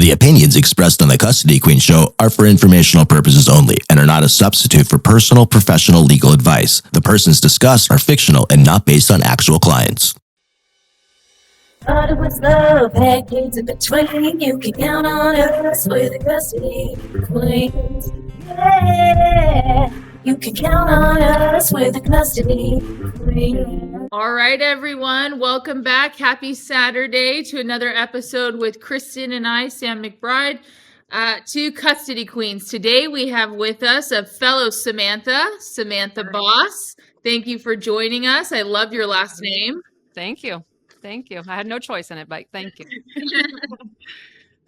The opinions expressed on the Custody Queen Show are for informational purposes only and are not a substitute for personal, professional legal advice. The persons discussed are fictional and not based on actual clients. Thought it was love, had kids in between. You can count on us, we're the Custody Queens. Yeah, you can count on us, we're the Custody Queens. All right, everyone, welcome back. Happy Saturday to another episode with Kristen and I, Sam McBride, to Custody Queens. Today we have with us a fellow Samantha Boss. Thank you for joining us. I love your last name. Thank you. Thank you. I had no choice in it, but thank you.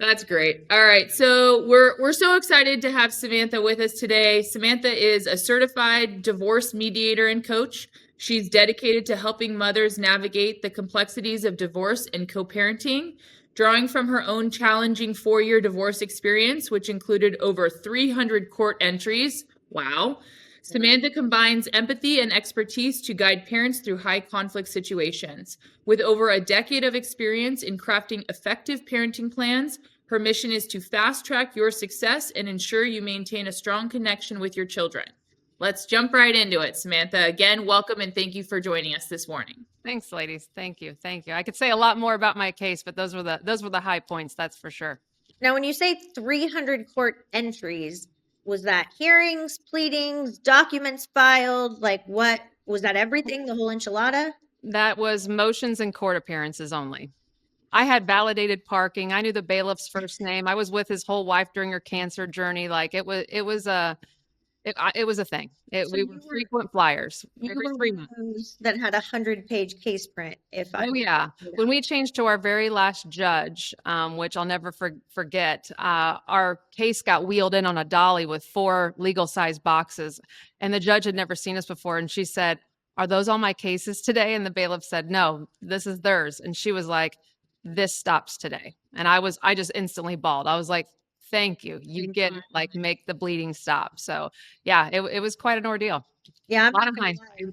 That's great. All right. So we're so excited to have Samantha with us today. Samantha is a certified divorce mediator and coach. She's dedicated to helping mothers navigate the complexities of divorce and co-parenting, drawing from her own challenging 4-year divorce experience, which included over 300 court entries. Wow. Samantha combines empathy and expertise to guide parents through high conflict situations. With over a decade of experience in crafting effective parenting plans, her mission is to fast track your success and ensure you maintain a strong connection with your children. Let's jump right into it, Samantha. Again, welcome and thank you for joining us this morning. Thanks, ladies. Thank you. Thank you. I could say a lot more about my case, but those were the high points, that's for sure. Now, when you say 300 court entries, was that hearings, pleadings, documents filed? Like what, was that everything, the whole enchilada? That was motions and court appearances only. I had validated parking. I knew the bailiff's first name. I was with his whole wife during her cancer journey. Like it was a thing. We were frequent flyers every 3 months. That had 100-page case print. When we changed to our very last judge, which I'll never forget, our case got wheeled in on a dolly with 4 legal size boxes, and the judge had never seen us before. And she said, "Are those all my cases today?" And the bailiff said, "No, this is theirs." And she was like, "This stops today." And I just instantly bawled. I was like, thank you. You get make the bleeding stop. So yeah, it was quite an ordeal. Yeah.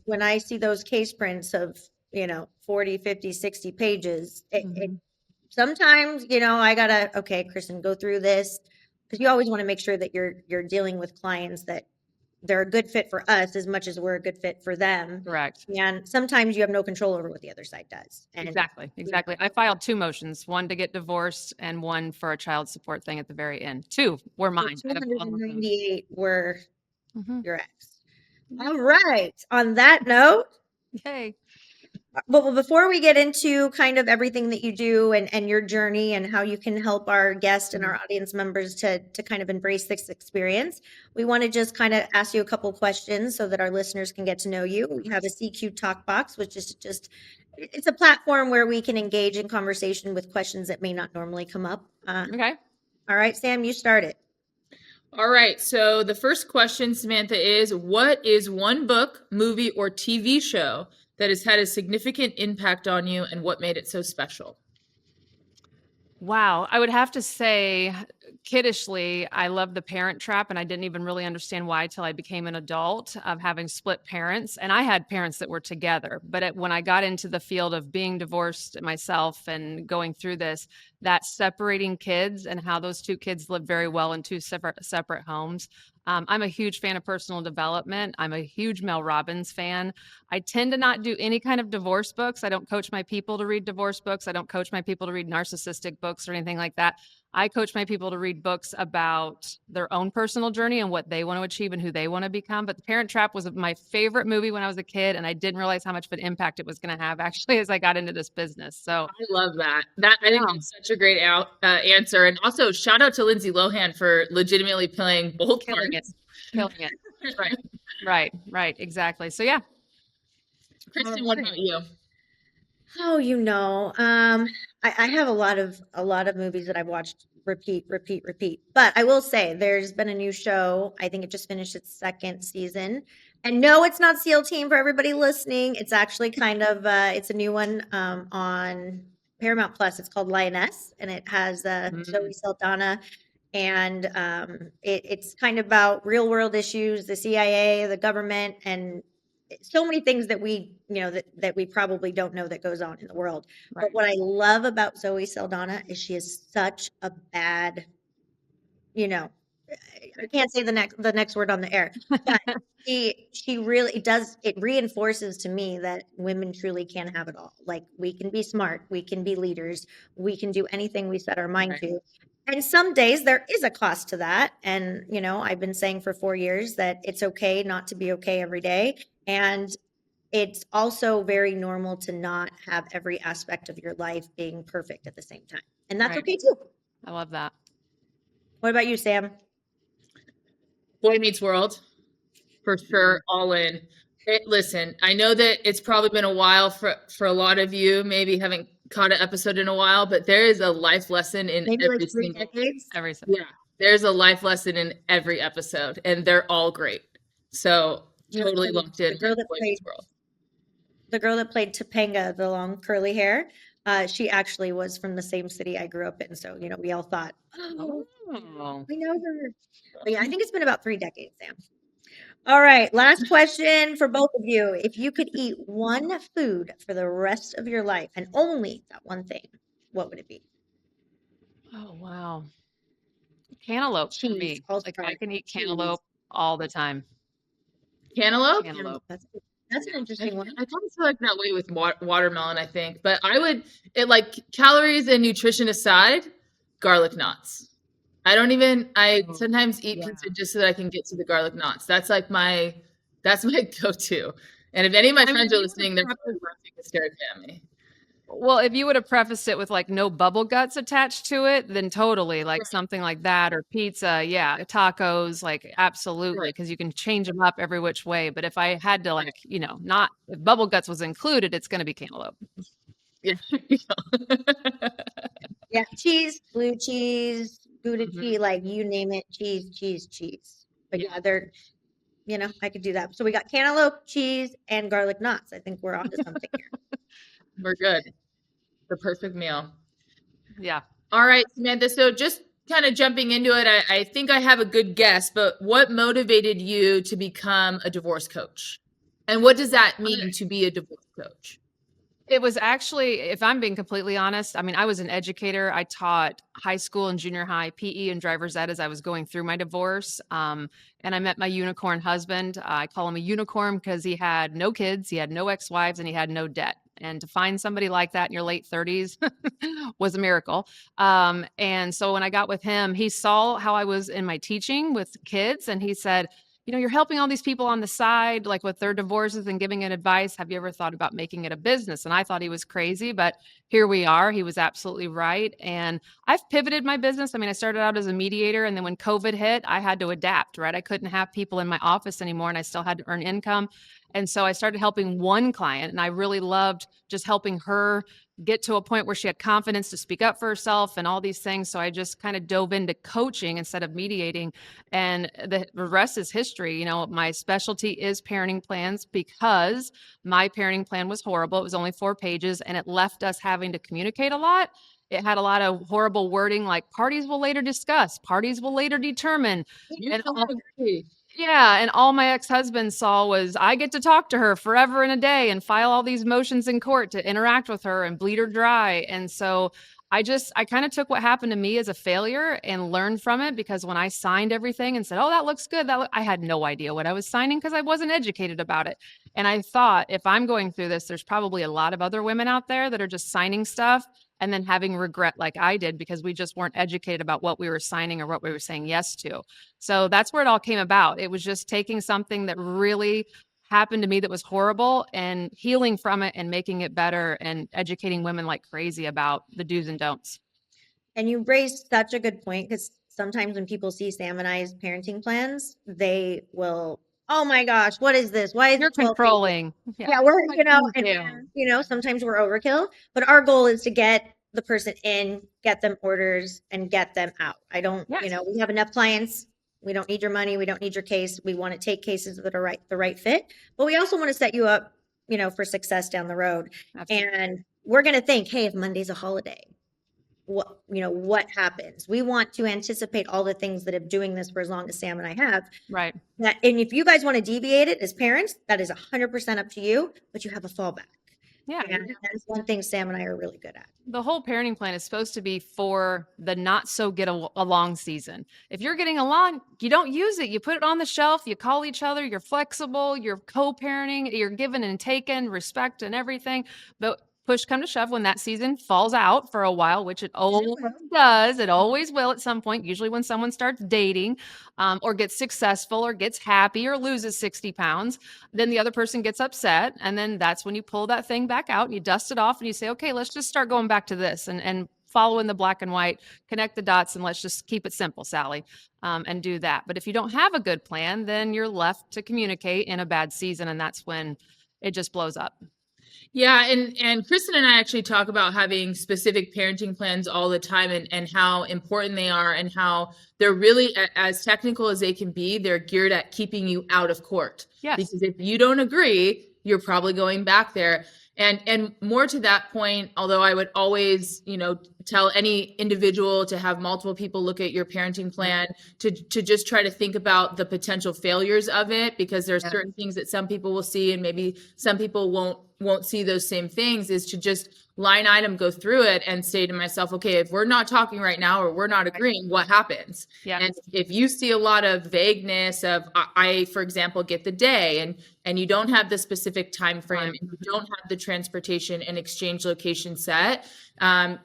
When I see those case prints of, 40, 50, 60 pages, it sometimes, I gotta, okay, Kristen, go through this, because you always want to make sure that you're dealing with clients that they're a good fit for us as much as we're a good fit for them. Correct. And sometimes you have no control over what the other side does. And Exactly. I filed 2 motions, one to get divorced and one for a child support thing at the very end. 2 were mine. 298 were your ex. Mm-hmm. All right. On that note, Yay. well, before we get into kind of everything that you do and your journey and how you can help our guests and our audience members to kind of embrace this experience, we want to just kind of ask you a couple questions so that our listeners can get to know you. We have a CQ Talk Box, which is it's a platform where we can engage in conversation with questions that may not normally come up. Okay. All right, Sam, you start it. All right. So the first question, Samantha, is what is one book, movie, or TV show that has had a significant impact on you and what made it so special? Wow. I would have to say, kiddishly, I love The Parent Trap, and I didn't even really understand why till I became an adult of having split parents. And I had parents that were together. But when I got into the field of being divorced myself and going through this, that separating kids and how those 2 kids live very well in 2 separate homes. I'm a huge fan of personal development. I'm a huge Mel Robbins fan. I tend to not do any kind of divorce books. I don't coach my people to read divorce books. I don't coach my people to read narcissistic books or anything like that. I coach my people to read books about their own personal journey and what they want to achieve and who they want to become. But The Parent Trap was my favorite movie when I was a kid, and I didn't realize how much of an impact it was going to have actually as I got into this business. So I love that. I think that's such a great answer. And also shout out to Lindsay Lohan for legitimately playing both parts. Killing it. Right. Exactly. So yeah. Kristen, what about you? Oh, I have a lot of movies that I've watched repeat. But I will say there's been a new show. I think it just finished its 2nd season. And no, it's not SEAL Team for everybody listening. It's actually kind of it's a new one on Paramount Plus. It's called Lioness, and it has Zoe Saldana. And it's kind of about real world issues, the CIA, the government, and so many things that we, that we probably don't know that goes on in the world. Right. But what I love about Zoe Saldana is she is such a bad, you know, I can't say the next word on the air, but she really does. It reinforces to me that women truly can have it all. Like, we can be smart, we can be leaders, we can do anything we set our mind Right. to. And some days there is a cost to that. And I've been saying for 4 years that it's okay not to be okay every day. And it's also very normal to not have every aspect of your life being perfect at the same time. And that's Right. okay too. I love that. What about you, Sam? Boy Meets World, for sure, all in. Listen, I know that it's probably been a while for a lot of you, maybe haven't caught an episode in a while, but there is a life lesson in Maybe like every 3 single. decades. Every Yeah, there's a life lesson in every episode, and they're all great. So totally locked in. The girl that Boy played Meets World. Topanga, the long curly hair, she actually was from the same city I grew up in. So, we all thought, oh, Oh. we know her. But yeah, I think it's been about 3 decades, Sam. All right, last question for both of you. If you could eat one food for the rest of your life and only that one thing, what would it be? Oh, wow. Cantaloupe for Cheese. me. Also Like, I probably can eat cheese. cantaloupe all the time. Cantaloupe? Cantaloupe. That's an interesting one. I kind of feel like that way with watermelon, I think. But I would, like calories and nutrition aside, garlic knots. I sometimes eat Yeah. pizza just so that I can get to the garlic knots. That's my go-to. And if any of my I mean, friends if are you listening, would've they're probably laughing hysterically at me. Well, if you would have prefaced it with like no bubble guts attached to it, then totally like Right. something like that or pizza. Yeah. Tacos, like absolutely. Right. Cause you can change them up every which way. But if I had to Right. like, not if bubble guts was included, it's going to be cantaloupe. Yeah. Yeah, cheese, blue cheese, Gouda Mhm. cheese, like you name it, cheese. But yeah, they're, I could do that. So we got cantaloupe, cheese, and garlic knots. I think we're onto something here. We're good. The perfect meal. Yeah. All right, Samantha. So just kind of jumping into it, I think I have a good guess, but what motivated you to become a divorce coach? And what does that mean to be a divorce coach? It was actually, if I'm being completely honest, I mean, I was an educator. I taught high school and junior high PE and driver's ed as I was going through my divorce. And I met my unicorn husband. I call him a unicorn because he had no kids, he had no ex-wives, and he had no debt. And to find somebody like that in your late 30s was a miracle. And so when I got with him, he saw how I was in my teaching with kids, and he said, you're helping all these people on the side, like with their divorces and giving it advice. Have you ever thought about making it a business? And I thought he was crazy, but here we are. He was absolutely right. And I've pivoted my business. I mean, I started out as a mediator, and then when COVID hit, I had to adapt, right? I couldn't have people in my office anymore, and I still had to earn income. And so I started helping one client, and I really loved just helping her get to a point where she had confidence to speak up for herself and all these things. So I just kind of dove into coaching instead of mediating. And the rest is history. My specialty is parenting plans because my parenting plan was horrible. It was only 4 pages, and it left us having to communicate a lot. It had a lot of horrible wording like parties will later discuss, parties will later determine. And yeah, and all my ex-husband saw was I get to talk to her forever and a day and file all these motions in court to interact with her and bleed her dry. And so I kind of took what happened to me as a failure and learned from it, because when I signed everything and said, "Oh, that looks good," I had no idea what I was signing because I wasn't educated about it. And I thought, if I'm going through this, there's probably a lot of other women out there that are just signing stuff and then having regret like I did because we just weren't educated about what we were signing or what we were saying yes to. So that's where it all came about. It was just taking something that really happened to me that was horrible and healing from it and making it better and educating women like crazy about the do's and don'ts. And you raised such a good point, because sometimes when people see Sam and I's parenting plans, they will, oh my gosh, what is this? Why is You're it 12 pages? controlling. Yeah, we're, Thank you. sometimes we're overkill, but our goal is to get the person in, get them orders, and get them out. I don't, Yes. we have enough clients. We don't need your money. We don't need your case. We want to take cases that are the right fit, but we also want to set you up, for success down the road. Absolutely. And we're going to think, hey, if Monday's a holiday, what happens. We want to anticipate all the things that have doing this for as long as Sam and I have. Right. That, and if you guys want to deviate it as parents, that is 100% up to you, but you have a fallback. Yeah. And that is one thing Sam and I are really good at. The whole parenting plan is supposed to be for the not so get along season. If you're getting along, you don't use it. You put it on the shelf, you call each other, you're flexible, you're co-parenting, you're given and taken, respect and everything. But push come to shove, when that season falls out for a while, which it always does, it always will at some point, usually when someone starts dating, or gets successful or gets happy or loses 60 pounds, then the other person gets upset. And then that's when you pull that thing back out and you dust it off and you say, okay, let's just start going back to this and follow in the black and white, connect the dots, and let's just keep it simple, Sally, and do that. But if you don't have a good plan, then you're left to communicate in a bad season. And that's when it just blows up. Yeah, and Kristen and I actually talk about having specific parenting plans all the time, and how important they are, and how they're really, as technical as they can be, they're geared at keeping you out of court. Yes. Because if you don't agree, you're probably going back there. And more to that point, although I would always, tell any individual to have multiple people look at your parenting plan, to just try to think about the potential failures of it, because there's certain things that some people will see and maybe some people won't see those same things, is to just line item go through it and say to myself, okay, if we're not talking right now or we're not agreeing, what happens? Yeah. And if you see a lot of vagueness of, I, for example, get the day, and you don't have the specific time frame, and you don't have the transportation and exchange location set,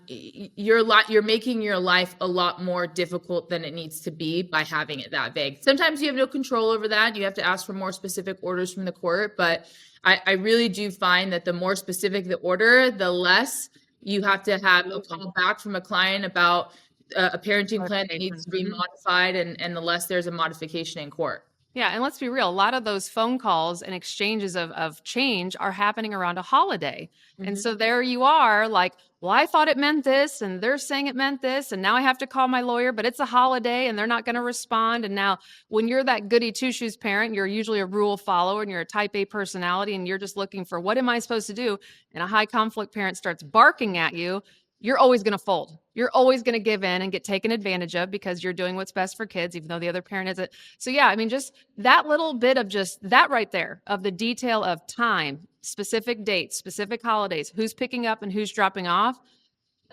you're making your life a lot more difficult than it needs to be by having it that vague. Sometimes you have no control over that. You have to ask for more specific orders from the court, but I really do find that the more specific the order, the less you have to have a call back from a client about a parenting plan that needs to be modified, and the less there's a modification in court. Yeah, and let's be real, a lot of those phone calls and exchanges of change are happening around a holiday. And so there you are, like, well, I thought it meant this, and they're saying it meant this, and now I have to call my lawyer, but it's a holiday and they're not going to respond. And now when you're that goody two-shoes parent, you're usually a rule follower and you're a type A personality, and you're just looking for, what am I supposed to do? And a high conflict parent starts barking at you. You're always going to fold. You're always going to give in and get taken advantage of because you're doing what's best for kids, even though the other parent isn't. So yeah, I mean, just that little bit of just that right there, of the detail of time, specific dates, specific holidays, who's picking up and who's dropping off.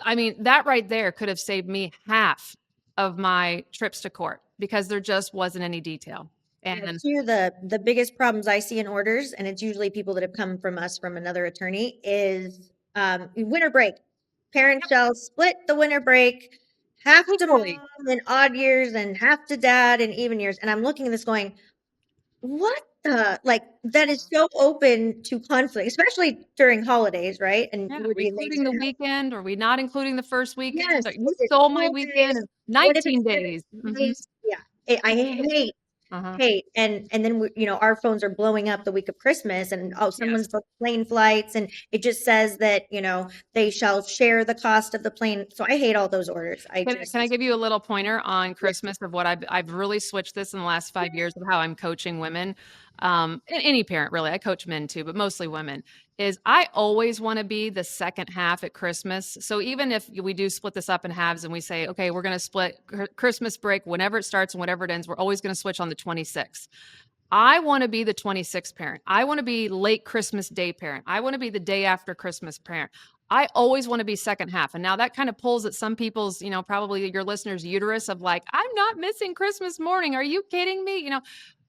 I mean, that right there could have saved me half of my trips to court because there just wasn't any detail. And two of the biggest problems I see in orders, and it's usually people that have come from us from another attorney, is winter break. Parents shall split the winter break, half to mom in odd years and half to dad in even years. And I'm looking at this going, what the, like, that is so open to conflict, especially during holidays, right? And yeah, you are would we be including the weekend? Are we not including the first weekend? Yes, You is it stole my 12 weekend days? in What if 19 it's days. 13 days? Yeah, I hate hate. And then our phones are blowing up the week of Christmas, and someone's booked plane flights, and it just says that they shall share the cost of the plane. So I hate all those orders. Can I give you a little pointer on Christmas of what I've really switched this in the last 5 years of how I'm coaching women, and any parent really. I coach men too, but mostly women. Is I always want to be the second half at Christmas. So even if we do split this up in halves and we say, okay, we're going to split Christmas break whenever it starts and whenever it ends, we're always going to switch on the 26th. I want to be the 26th parent. I want to be late Christmas Day parent. I want to be the day after Christmas parent. I always want to be second half. And now that kind of pulls at some people's, probably your listeners' uterus of like, I'm not missing Christmas morning. Are you kidding me?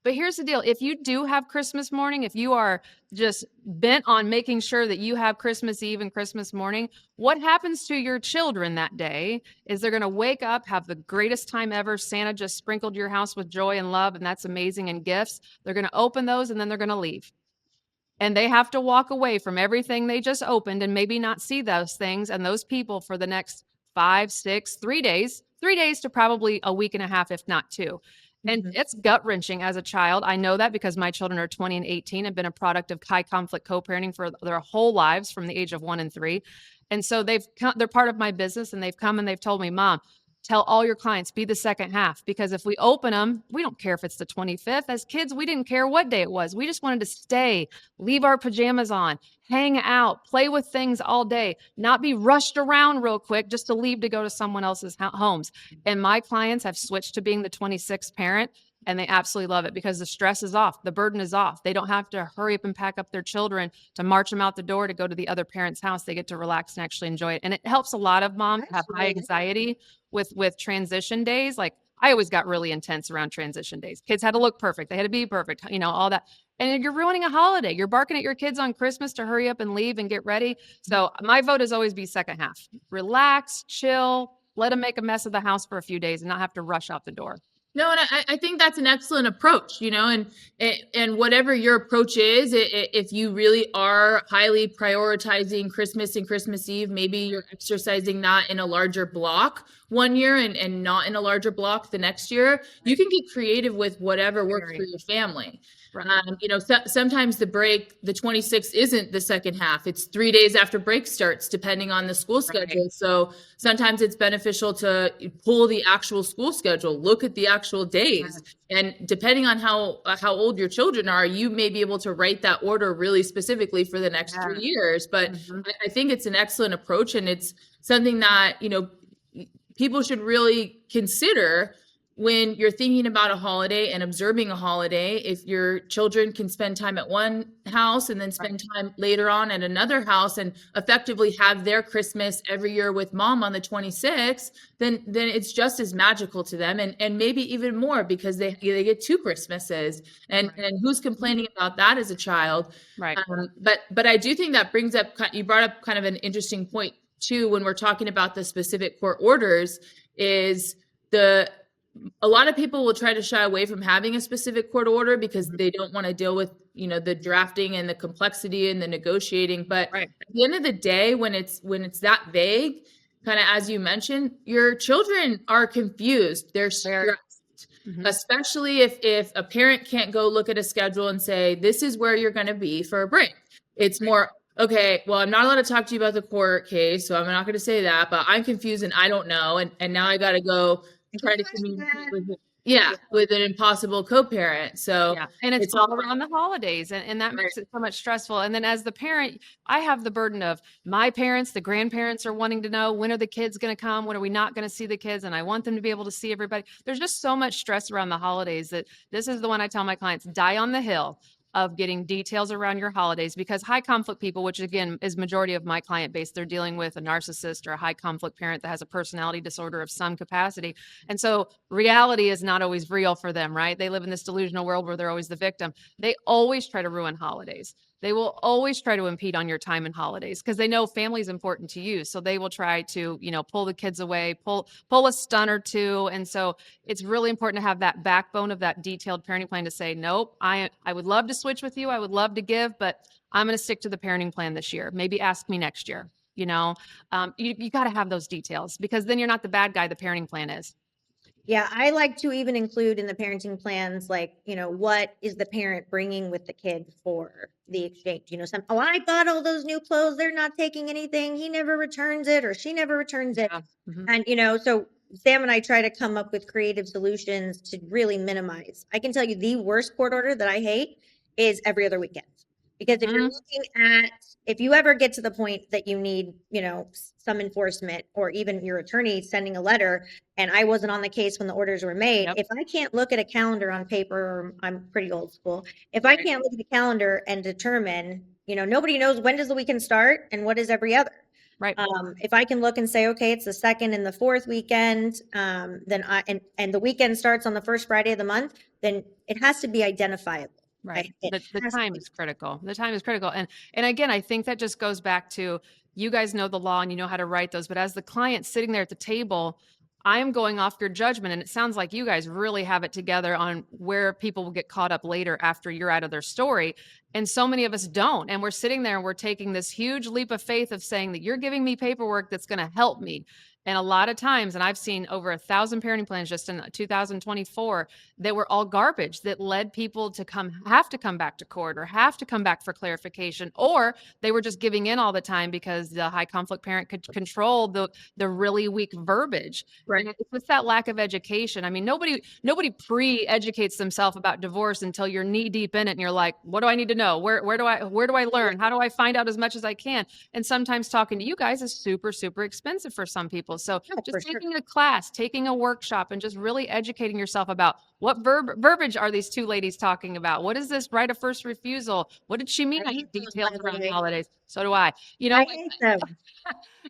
But here's the deal. If you do have Christmas morning, if you are just bent on making sure that you have Christmas Eve and Christmas morning, what happens to your children that day is they're going to wake up, have the greatest time ever. Santa just sprinkled your house with joy and love, and that's amazing, and gifts. They're going to open those, and then they're going to leave. And they have to walk away from everything they just opened and maybe not see those things and those people for the next 5, 6, 3 days to probably a week and a half, if not 2. And it's gut-wrenching as a child. I know that because my children are 20 and 18 and been a product of high conflict co-parenting for their whole lives from the age of 1 and 3. And so they're part of my business, and they've come and they've told me, Mom, tell all your clients, be the second half, because if we open them, we don't care if it's the 25th. As kids, we didn't care what day it was. We just wanted to stay, leave our pajamas on, hang out, play with things all day, not be rushed around real quick just to leave to go to someone else's homes. And my clients have switched to being the 26th parent, and they absolutely love it because the stress is off. The burden is off. They don't have to hurry up and pack up their children to march them out the door to go to the other parent's house. They get to relax and actually enjoy it. And it helps a lot of moms have high anxiety with transition days. Like, I always got really intense around transition days. Kids had to look perfect. They had to be perfect, all that. And you're ruining a holiday. You're barking at your kids on Christmas to hurry up and leave and get ready. So my vote is always be second half. Relax, chill, let them make a mess of the house for a few days and not have to rush out the door. No, and I think that's an excellent approach, and whatever your approach is, if you really are highly prioritizing Christmas and Christmas Eve, maybe you're exercising that in a larger block one year and not in a larger block the next year. You can get creative with whatever works for your family. Sometimes the break, the 26th isn't the second half. It's 3 days after break starts, depending on the school schedule. Right. So sometimes it's beneficial to pull the actual school schedule, look at the actual days. Right. And depending on how old your children are, you may be able to write that order really specifically for the next 3 years. But I think it's an excellent approach, and it's something that, people should really consider when you're thinking about a holiday and observing a holiday. If your children can spend time at one house and then spend time later on at another house and effectively have their Christmas every year with mom on the 26th, then it's just as magical to them, and maybe even more, because they get 2 Christmases, and who's complaining about that as a child? Right. But I do think that brings up, you brought up kind of an interesting point too, when we're talking about the specific court orders, is a lot of people will try to shy away from having a specific court order because they don't want to deal with, the drafting and the complexity and the negotiating. But at the end of the day, when it's that vague, kind of as you mentioned, your children are confused. They're stressed, especially if a parent can't go look at a schedule and say, this is where you're going to be for a break. It's more, okay, well, I'm not allowed to talk to you about the court case, so I'm not going to say that, but I'm confused and I don't know. And now I got to go try to communicate with an impossible co-parent. So and it's all around the holidays, and that makes it so much stressful. And then as the parent, I have the burden of my parents, the grandparents are wanting to know, when are the kids going to come? When are we not going to see the kids? And I want them to be able to see everybody. There's just so much stress around the holidays that this is the one I tell my clients, die on the hill of getting details around your holidays, because high conflict people, which again is majority of my client base, they're dealing with a narcissist or a high conflict parent that has a personality disorder of some capacity. And so reality is not always real for them, right? They live in this delusional world where they're always the victim. They always try to ruin holidays. They will always try to impede on your time and holidays because they know family is important to you. So they will try to, pull the kids away, pull a stun or two. And so it's really important to have that backbone of that detailed parenting plan to say, nope, I would love to switch with you. I would love to give, but I'm going to stick to the parenting plan this year. Maybe ask me next year. You got to have those details, because then you're not the bad guy. The parenting plan is. Yeah, I like to even include in the parenting plans, like, what is the parent bringing with the kid for the exchange? I bought all those new clothes. They're not taking anything. He never returns it, or she never returns it. And, so Sam and I try to come up with creative solutions to really minimize. I can tell you the worst court order that I hate is every other weekend. Because if you're looking at, if you ever get to the point that you need, some enforcement, or even your attorney sending a letter, and I wasn't on the case when the orders were made, if I can't look at a calendar on paper, or I'm pretty old school, if I can't look at the calendar and determine, nobody knows when does the weekend start and what is every other. Right. If I can look and say, okay, it's the second and the fourth weekend, then and the weekend starts on the first Friday of the month, then it has to be identifiable. Right. The time is critical. The time is critical. And again, I think that just goes back to, you guys know the law and you know how to write those, but as the client sitting there at the table, I am going off your judgment. And it sounds like you guys really have it together on where people will get caught up later after you're out of their story. And so many of us don't. And we're sitting there and we're taking this huge leap of faith of saying that you're giving me paperwork that's going to help me. And a lot of times, and I've seen over 1,000 parenting plans just in 2024 that were all garbage that led people to have to come back to court or have to come back for clarification, or they were just giving in all the time because the high conflict parent could control the really weak verbiage. Right. And it's just that lack of education. I mean, nobody pre-educates themselves about divorce until you're knee deep in it and you're like, what do I need to know? Where do I learn? How do I find out as much as I can? And sometimes talking to you guys is super, super expensive for some people. So Oh, for just sure. taking a class, taking a workshop, and just really educating yourself about what verbiage are these two ladies talking about? What is this right of first refusal? What did she mean? I I hate hate those, details by the around way. holidays. So do I. You know, I hate them.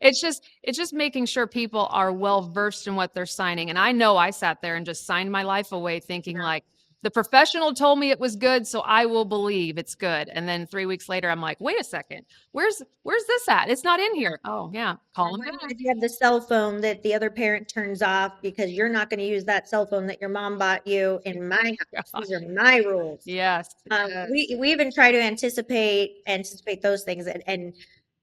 it's just making sure people are well versed in what they're signing. And I know I sat there and just signed my life away thinking like, the professional told me it was good, so I will believe it's good. And then 3 weeks later, I'm like, wait a second, where's this at? It's not in here. Oh yeah, call them back. If you have the cell phone that the other parent turns off because you're not going to use that cell phone that your mom bought you in my house. These are my rules. Yes. We even try to anticipate those things, and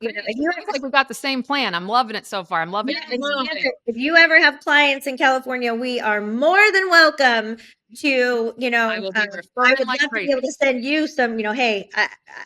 you know, if you It's like we got the same plan. I'm loving it so far. I'm loving Yes, it. if you ever have clients in California, we are more than welcome to, you know, I will be I referring would like love to be able to send you some, you know, hey,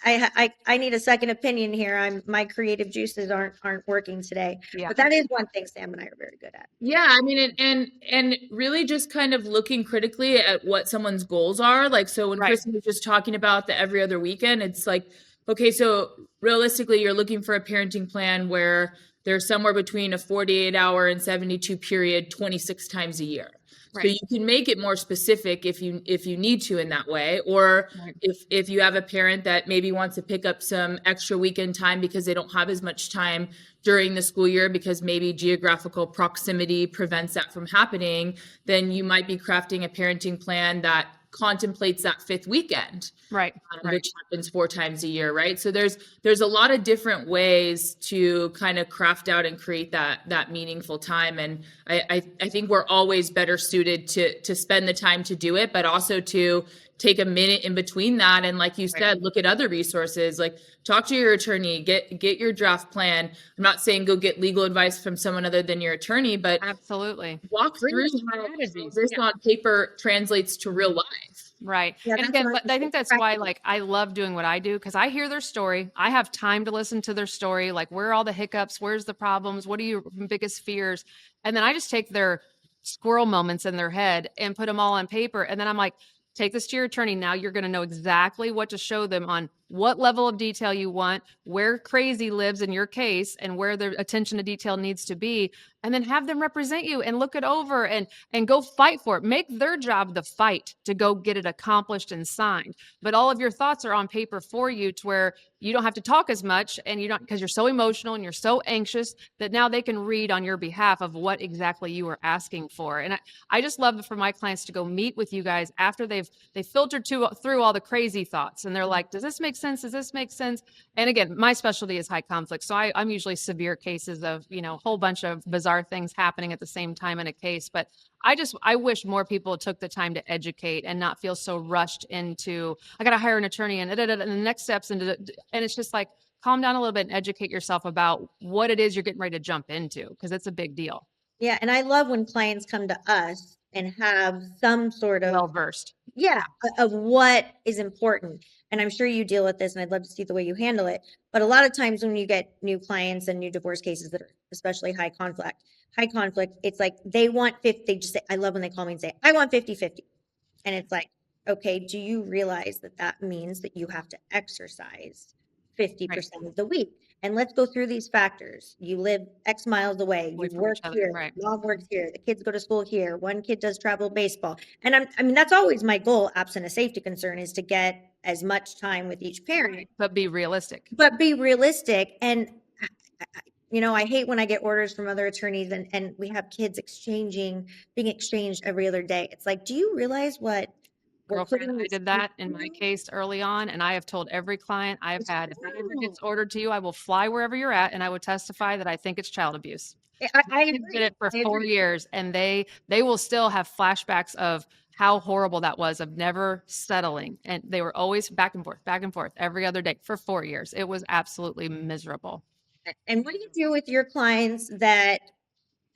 I need a second opinion here. My creative juices aren't working today. Yeah. But that is one thing Sam and I are very good at. Yeah, I mean, and really just kind of looking critically at what someone's goals are. Like, so when Right. Kristen was just talking about the every other weekend, it's like, okay, so realistically, you're looking for a parenting plan where there's somewhere between a 48-hour and 72 period 26 times a year. So Right. you can make it more specific if you need to in that way, or Right. if you have a parent that maybe wants to pick up some extra weekend time because they don't have as much time during the school year because maybe geographical proximity prevents that from happening, then you might be crafting a parenting plan that contemplates that fifth weekend, Right. which happens 4 times a year, right? So there's a lot of different ways to kind of craft out and create that meaningful time, and I think we're always better suited to spend the time to do it, but also to take a minute in between that, and like you said, look at other resources, like talk to your attorney, get your draft plan. I'm not saying go get legal advice from someone other than your attorney, but Absolutely. walk through how this on paper translates to real life. Right. Yeah, And that's again, what I but I think that's why like I love doing what I do because I hear their story. I have time to listen to their story. Like, where are all the hiccups? Where's the problems? What are your biggest fears? And then I just take their squirrel moments in their head and put them all on paper. And then I'm like, take this to your attorney. Now you're going to know exactly what to show them on what level of detail you want, where crazy lives in your case, and where the attention to detail needs to be. And then have them represent you and look it over and go fight for it. Make their job the fight to go get it accomplished and signed. But all of your thoughts are on paper for you to where you don't have to talk as much and you don't because you're so emotional and you're so anxious that now they can read on your behalf of what exactly you are asking for. And I just love for my clients to go meet with you guys after they filtered through all the crazy thoughts and they're like, does this make sense? Does this make sense? And again, my specialty is high conflict. So I'm usually severe cases of, you know, a whole bunch of bizarre things happening at the same time in a case. But I wish more people took the time to educate and not feel so rushed into, I got to hire an attorney and the next steps. And it's just like, calm down a little bit and educate yourself about what it is you're getting ready to jump into because it's a big deal. Yeah, and I love when clients come to us and have some sort of Well-versed. of what is important. And I'm sure you deal with this, and I'd love to see the way you handle it. But a lot of times when you get new clients and new divorce cases that are especially high conflict, it's like they want 50, they just say, I love when they call me and say, I want 50-50. And it's like, okay, do you realize that means that you have to exercise 50% of the week? And let's go through these factors. You live X miles away. Away You from work each other, here. right. Mom works here. The kids go to school here. One kid does travel baseball. And I mean, that's always my goal, absent a safety concern, is to get as much time with each parent. But be realistic. But be realistic. And, you know, I hate when I get orders from other attorneys and we have kids being exchanged every other day. It's like, do you realize what we're putting Girlfriend, I these did that kids in my through? case early on, and I have told every client I've It's had, if it ever true. gets ordered to you, I will fly wherever you're at, and I would testify that I think it's child abuse. I Kids agree. did it for I 4 agree. years, and they will still have flashbacks of how horrible that was of never settling, and they were always back and forth every other day for 4 years. It was absolutely miserable. And what do you do with your clients that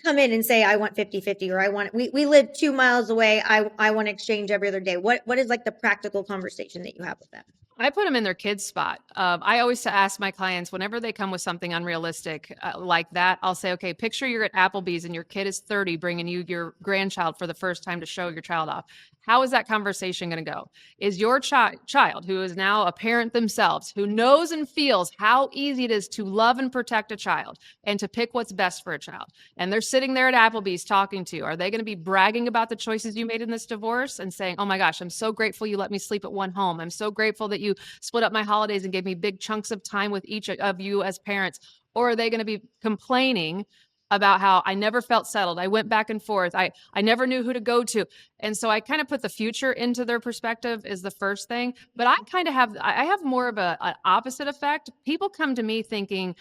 come in and say, I want 50-50, or we live 2 miles away. I want to exchange every other day. What is like the practical conversation that you have with them? I put them in their kids' spot. I always ask my clients whenever they come with something unrealistic like that, I'll say, okay, picture you're at Applebee's and your kid is 30 bringing you your grandchild for the first time to show your child off. How is that conversation going to go? Is your child, who is now a parent themselves, who knows and feels how easy it is to love and protect a child and to pick what's best for a child, and they're sitting there at Applebee's talking to you, are they going to be bragging about the choices you made in this divorce and saying, oh my gosh, I'm so grateful you let me sleep at one home. I'm so grateful that you split up my holidays and gave me big chunks of time with each of you as parents? Or are they going to be complaining about how I never felt settled? I went back and forth. I never knew who to go to. And so I kind of put the future into their perspective is the first thing. But I have more of an opposite effect. People come to me thinking,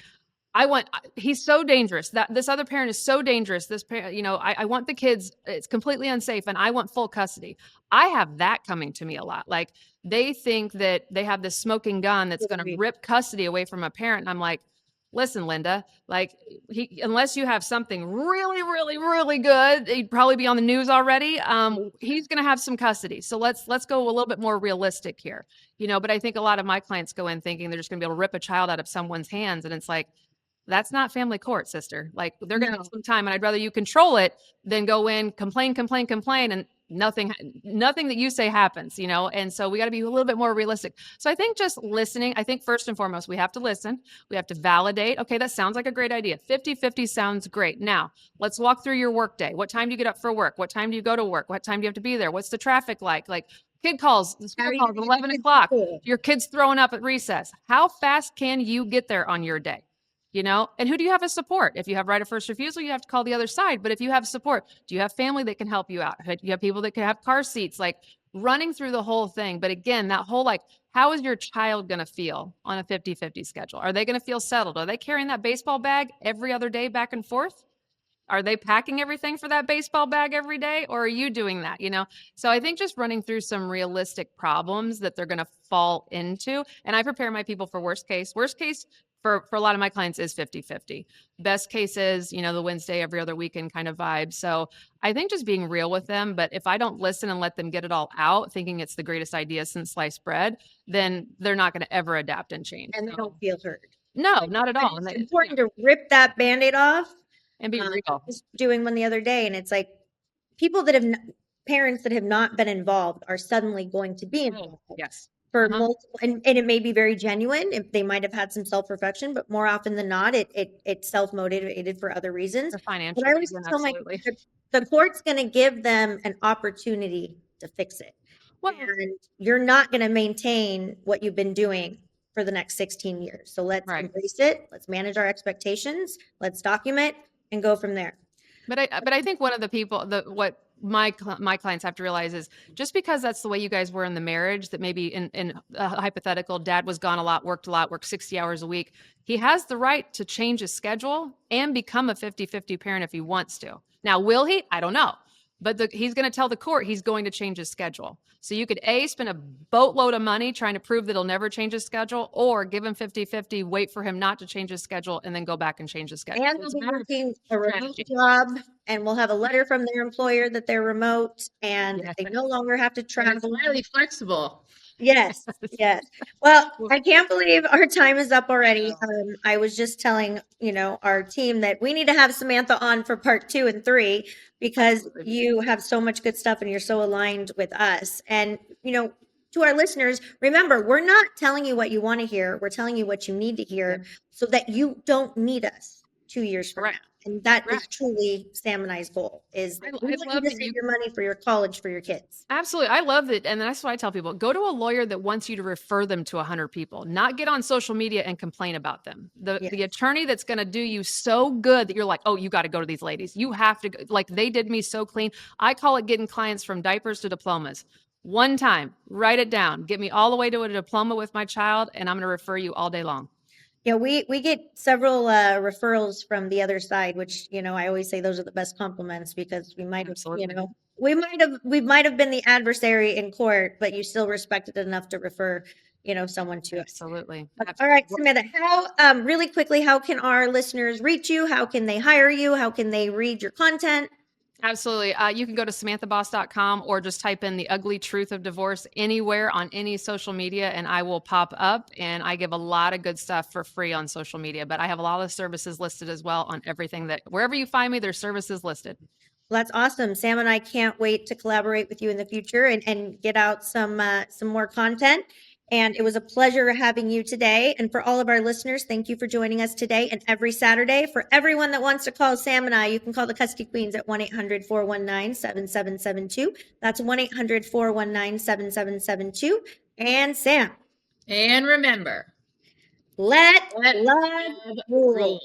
he's so dangerous. That this other parent is so dangerous. This parent, I want the kids, it's completely unsafe and I want full custody. I have that coming to me a lot. Like they think that they have this smoking gun that's going to rip custody away from a parent. And I'm like, listen, Linda, like unless you have something really, really, really good, he'd probably be on the news already. He's going to have some custody. So let's go a little bit more realistic here, but I think a lot of my clients go in thinking they're just going to be able to rip a child out of someone's hands. And it's like, that's not family court, sister. Like they're going to have some time, and I'd rather you control it than go in, complain, and nothing that you say happens, And so we got to be a little bit more realistic. So I think just listening, I think first and foremost, we have to listen. We have to validate. Okay, that sounds like a great idea. 50-50 sounds great. Now let's walk through your work day. What time do you get up for work? What time do you go to work? What time do you have to be there? What's the traffic like? Like kid calls, the school calls at 11 o'clock. Your kid's throwing up at recess. How fast can you get there on your day? And who do you have as support? If you have right of first refusal, you have to call the other side. But if you have support, do you have family that can help you out? Do you have people that can have car seats, like running through the whole thing? But again, that whole, like, how is your child going to feel on a 50-50 schedule? Are they going to feel settled? Are they carrying that baseball bag every other day back and forth? Are they packing everything for that baseball bag every day? Or are you doing that? So I think just running through some realistic problems that they're going to fall into. And I prepare my people for worst case. Worst case for a lot of my clients is 50-50. Best case is, the Wednesday every other weekend kind of vibe. So I think just being real with them. But if I don't listen and let them get it all out, thinking it's the greatest idea since sliced bread, then they're not going to ever adapt and change. And they don't feel heard. No, not at all. It's important to rip that Band-Aid off. And be real. I was doing one the other day, and it's like parents that have not been involved are suddenly going to be involved. Yes. For multiple, and it may be very genuine. If they might have had some self-reflection, but more often than not, it's self-motivated for other reasons. For financial but I always reason, tell absolutely. the court's going to give them an opportunity to fix it. Well, and you're not going to maintain what you've been doing for the next 16 years. So let's embrace it. Let's manage our expectations. Let's document and go from there. But I think one of the people what my clients have to realize is just because that's the way you guys were in the marriage, that maybe in a hypothetical, dad was gone a lot, worked 60 hours a week. He has the right to change his schedule and become a 50-50 parent if he wants to. Now, will he? I don't know. But he's going to tell the court he's going to change his schedule. So you could spend a boatload of money trying to prove that he'll never change his schedule, or give him 50-50, wait for him not to change his schedule, and then go back and change his schedule. And they'll be working a remote job, and we'll have a letter from their employer that they're remote, and they no longer have to travel. It's really flexible. Yes, yes. Well, I can't believe our time is up already. I was just telling, our team that we need to have Samantha on for part 2 and 3, because you have so much good stuff and you're so aligned with us. And, to our listeners, remember, we're not telling you what you want to hear. We're telling you what you need to hear so that you don't need us 2 years from now. And that is truly Sam and I's goal, is that we want you to save your money for your college for your kids. Absolutely. I love it. And that's what I tell people. Go to a lawyer that wants you to refer them to 100 people, not get on social media and complain about them. The attorney that's going to do you so good that you're like, oh, you got to go to these ladies. You have to, like, they did me so clean. I call it getting clients from diapers to diplomas. One time, write it down, get me all the way to a diploma with my child, and I'm going to refer you all day long. We get several referrals from the other side, which, I always say those are the best compliments, because we might have, we might have been the adversary in court, but you still respected enough to refer someone to. Absolutely. All right, Samantha, how, really quickly, how can our listeners reach you? How can they hire you? How can they read your content? Absolutely. You can go to samanthaboss.com or just type in the ugly truth of divorce anywhere on any social media and I will pop up. And I give a lot of good stuff for free on social media, but I have a lot of services listed as well on everything that wherever you find me, there's services listed. Well, that's awesome. Sam and I can't wait to collaborate with you in the future and get out some more content. And it was a pleasure having you today. And for all of our listeners, thank you for joining us today and every Saturday. For everyone that wants to call Sam and I, you can call the Custody Queens at 1-800-419-7772. That's 1-800-419-7772. And Sam. And remember, Let let love rule.